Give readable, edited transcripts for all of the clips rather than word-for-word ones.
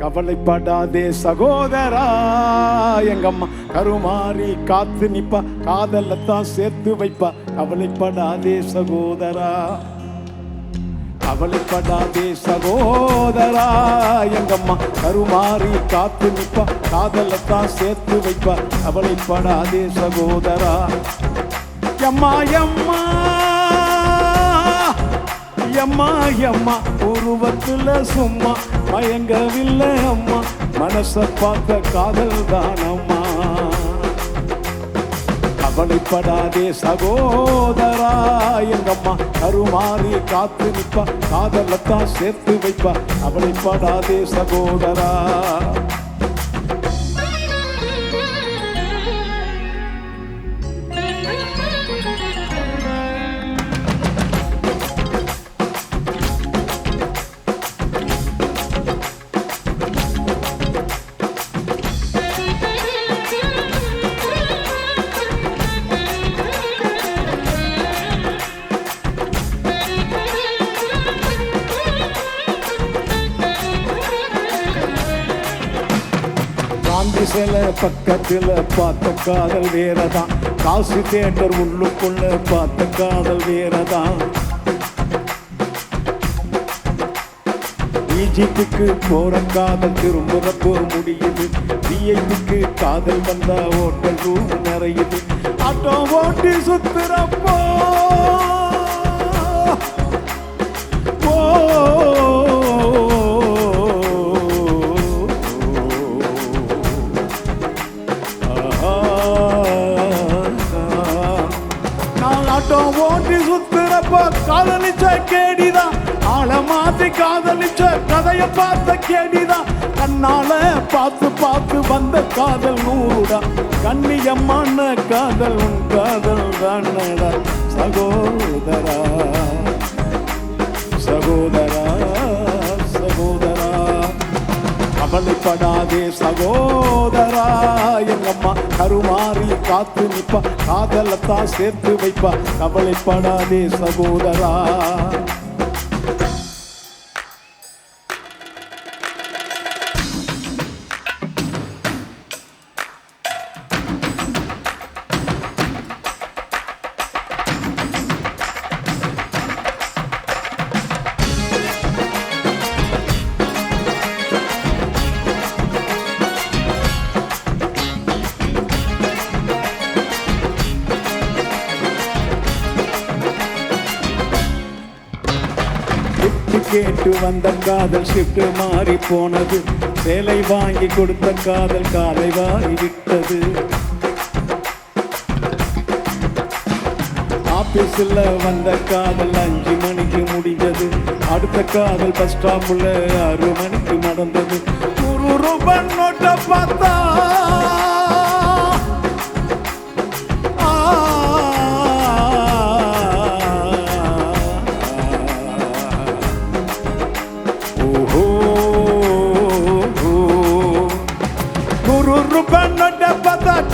கவலைப்படாதே சகோதரா, எங்கம்மா கருமாறி காத்து நிப்பா, காதலத்தான் சேர்த்து வைப்பா. கவலைப்படாதே சகோதரா, கவலைப்படாதே சகோதரா, எங்கம்மா கருமாறி காத்து நிப்பா, காதலத்தான் சேர்த்து வைப்பா. கவலைப்படாதே சகோதரா. எம்மா எம்மா எம்மா எம்மா உருவத்துல சும்மா மயங்கவில்லை அம்மா, மனச பார்த்த காதல் தானம்மா. கவலைப்படாதே சகோதரா, எங்கம்மா கருமாறி காத்து நிப்பா, காதலத்தான் சேர்த்து வைப்பா. கவலைப்படாதே சகோதரா. சில பக்கத்துல பார்த்த காதல் வேறதான், காசு தேட்டர் உள்ளுக்குள்ள பார்த்த காதல் வேறதான். ஈஜிப்டுக்கு போற காதல் திரும்புறப்போ முடியுது, விஐபிக்கு காதல் வந்தா ஓட்டல் ரூம் நிறையுது. ஆட்டோ ஓட்டி சுத்துறப்போ ஓட்டி சுத்துறப்ப காதலிச்ச கேடிதான், ஆள மாத்தி காதலிச்ச கதைய பார்த்த கேடிதான். கண்ணால பார்த்து பார்த்து வந்த காதல் நூறுடா, கண்ணியம்மான காதல் உன் காதல் தானடா. சகோதரா சகோதரா சகோதரா, கவலைப்படாதே சகோதரா, எங்கம்மா கருமாறி காத்து நிப்பா, காதலத்தான் சேர்த்து வைப்பா. கவலைப்படாதே சகோதரா. கேட்டு வந்த காதல் ஷிப்ட் மாறி போனது, சேலை வாங்கி கொடுத்த காதல் காலை வாரி விட்டது. ஆபீஸ்ல வந்த காதல் 5 மணிக்கு முடிஞ்சது, அடுத்த காதல் பஸ் ஸ்டாப்ல 6 மணிக்கு நடந்தது. ஒரு ரூபாய் நோட்டை பார்த்தா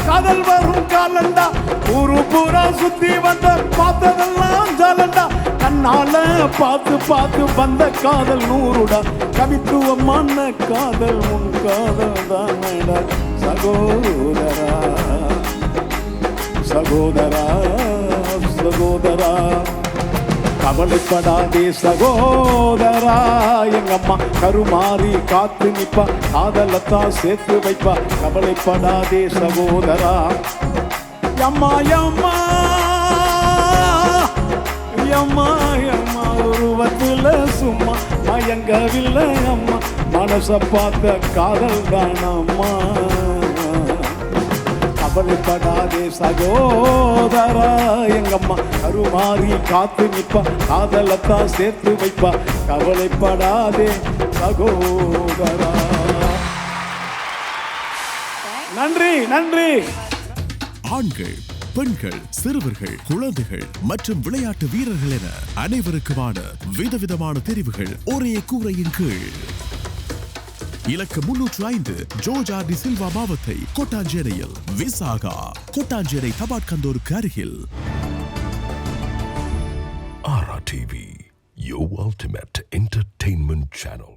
காதல் வரும் காலண்டா, ஊரு பூரா சுத்தி வந்த பார்த்ததெல்லாம் ஜாலண்டா. கண்ணால பார்த்து பார்த்து வந்த காதல் நூறுடா, கவித்துவமான காதல் உன் காதல் தானடா. சகோதரா சகோதரா சகோதரா, கவலைப்படாதே சகோதரா, எங்கம்மா கருமாறி காத்து நிப்பா, காதலத்தான் சேர்த்து வைப்பா. கவலைப்படாதே சகோதரா. எம்மா எம்மா எம்மா எம்மா உருவத்துல சும்மா மயங்கவில்லை அம்மா, மனச பார்த்த காதல் தானம்மா. கவலைப்படாதே சகோதரா, எங்கம்மா கருமாறி காத்து நிப்பா, காதலத்தான் சேர்த்து வைப்பா. கவலைப்படாதே சகோதரா. நன்றி நன்றி. ஆண்கள், பெண்கள், சிறுவர்கள், குழந்தைகள் மற்றும் விளையாட்டு வீரர்கள் என அனைவருக்குமான விதவிதமான தெரிவுகள் ஒரே கூரையின் கீழ். இலக்கம் 305 ஜோர்ஜ் ஆர் டி சில்வா மாவத்தை கொட்டாஞ்சேரியில், விசாகா கொட்டாஞ்சேரி தபாட்கந்தோருக்கு அருகில். RRTV, your ultimate entertainment channel.